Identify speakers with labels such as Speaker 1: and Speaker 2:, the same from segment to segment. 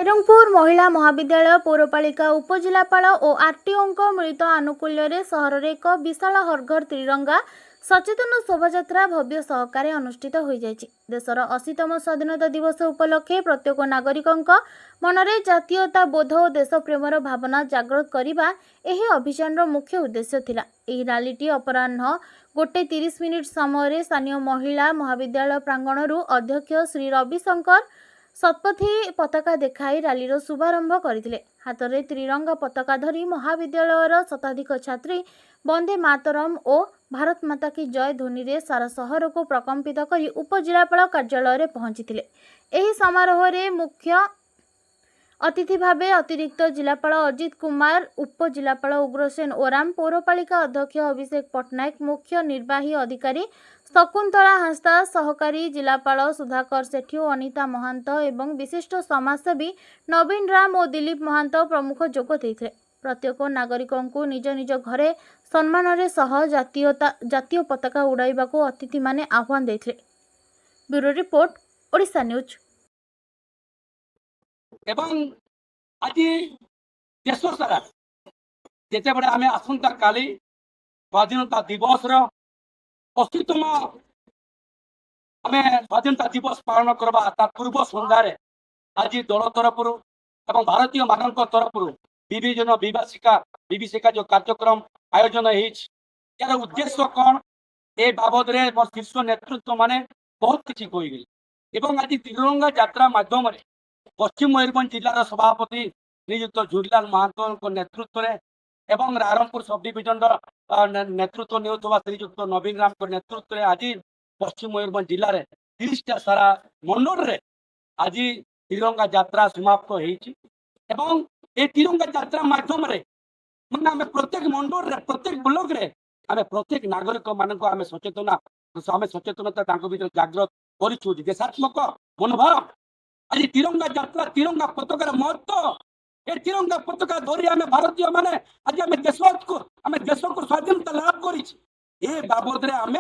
Speaker 1: रंगपुर महिला महाविद्यालय पौरपालिका उपजिलापाल और आरटीओ मिलित आनुकूल्य सहर में एक विशाल हरघर त्रिरंगा सचेतन शोभायात्रा भव्य सहकार अनुष्ठित हो जाएगी। देशर 80तम स्वाधीनता दिवस उपलक्षे प्रत्येक नागरिक मनरे जातीयता बोध और देशप्रेमर भावना जागृत करने यह अभियान मुख्य उद्देश्य थिला। यह रैलीटी अपराह्न 1:30 समय स्थानीय महिला महाविद्यालय प्रांगण अध्यक्ष श्री रविशंकर शतपथी पताका देखाई रैलीर शुभारंभ करथिले। हाथ में त्रिरंगा पताका धरी महाविद्यालयर शताधिक छात्री वंदे मातरम और भारत माता की जय ध्वनि रे सारा शहर को प्रकंपित करी उपजिलापाल कार्यालय पहुंची। एही समारोह रे मुख्य अतिथि भावे अतिरिक्त जिलापाल अजित कुमार, उपजिलापाल उग्रसेन ओराम, पौरपालिका अध्यक्ष अभिषेक पट्टनायक, मुख्य निर्वाही अधिकारी शकुंतला हांसदा, सहकारी जिलापाल सुधाकर सेठी और अनिता महांत एवं विशिष्ट समाजसेवी नवीन राम और दिलीप महांत प्रमुख जोग देइथिले। प्रत्येक नागरिक को निज निज घरे सम्मान सह जातीय पताका उड़ाइबा को अतिथि माने आह्वान देइथिले। Bureau report, Odisha news.
Speaker 2: एवं आज देश सारा जिते बड़े आम आसंता काली स्वाधीनता दिवस 80तम आम स्वाधीनता दिवस पालन करवा ता पूर्व संध्यारे आज दल तरफ एवं भारतीय मानक तरफ विभिन्न विभीषिका जो कार्यक्रम आयोजन यार उद्देश्य कौन ए बाबद रे शीर्ष नेतृत्व माने बहुत किसी कही एवं आज त्रिरंगा यात्रा माध्यम पश्चिम मयूरभंज जिलार सभापति श्रीयुक्त झूरीलाल महांतो नेतृत्व में एवं रायरंगपुर सब डिविजन नेतृत्व नहीं श्रीयुक्त नवीन राम को नेतृत्व में आज पश्चिम मयूरभंज जिले में 30टा सारा मंडल रे आज तिरंगा यात्रा समाप्त हो तिरंगा यात्रा माध्यम माने आम प्रत्येक मंडल रे प्रत्येक ब्लॉक रे आम प्रत्येक नागरिक मानक आम सचेतनता भीतर जागृत करूँ देशात्मक मनोभाव। आज तिरंगा यात्रा तिरंगा पताकार महत्व ए तिरंगा पताका धरी आम भारतीय माने आज आम देश को स्वाधीनता लाभ कर बाबद आम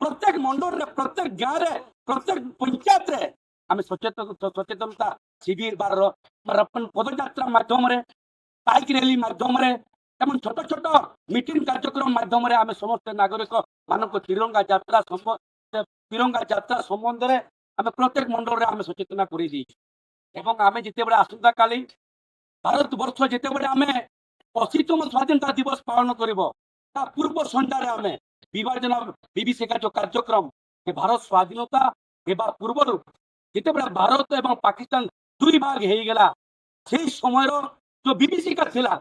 Speaker 2: प्रत्येक मंडल रे प्रत्येक गाँव रे प्रत्येक पंचायत रे आम सचेतनता शिविर पदयात्रा माध्यम बाइक रैली माध्यम एवं छोट छोट मीटिंग कार्यक्रम माध्यम आम समस्त नागरिक मानक तिरंगा यात्रा संबंध में आम प्रत्येक मंडल रे आम सचेतना कर आम जिते बड़े आसंता काली भारत वर्ष जिते बड़े आम 80तम स्वाधीनता दिवस पालन कर पूर्व संध्यारे आम विभाजन विभीषिका जो कार्यक्रम भारत स्वाधीनता एवं पूर्व जिते बड़े भारत एवं पाकिस्तान दुई भाग हो गला से समय जो विभीषिका थिला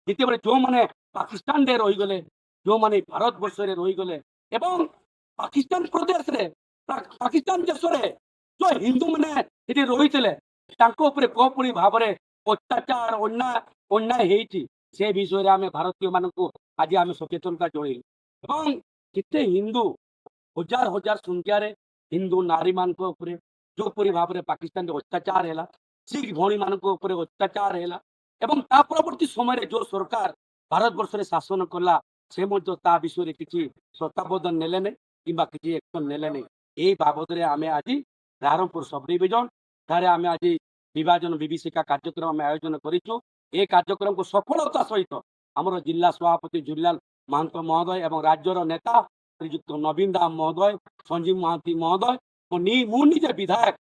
Speaker 2: जिते बड़े जो मैंने पाकिस्तान रे रहीगले जो मैंने भारत वर्ष रे रहीगले एवं पाकिस्तान प्रदेश रे पाकिस्तान देश रे जो हिंदू मैंने रही कौपड़ी भाव में अत्याचार अन्याय से विषय आम भारतीय मानक आज आम सचेतनता जन जिते हिंदू हजार हजार संख्यार हिंदू नारी मान जोपरी भाव में पाकिस्तान अत्याचार है सिख भौणी मान अत्याचार है परवर्ती समय जो सरकार भारत वर्ष में शासन कला से विषय किसी तत्वावधान नेले कि एक्शन नेले यही बाबद आम आज रायरंगपुर सब डिविजन ठारे आम आज विभाजन विभीषिका कार्यक्रम आम आयोजन करूँ। ए कार्यक्रम को सफलता सहित आमर जिला सभापति झूरीलाल महांतो महोदय एवं राज्यर नेता श्रीयुक्त नवीन राम महोदय संजीव महांती महोदय मुझे विधायक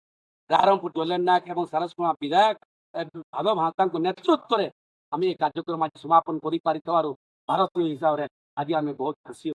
Speaker 2: रायरंगपुर जलेन नायक और सारसकुमा विधायक भाव महांता नेतृत्व में आम ये कार्यक्रम आज समापन कर भारतीय हिसाब से आज आम बहुत खुशी।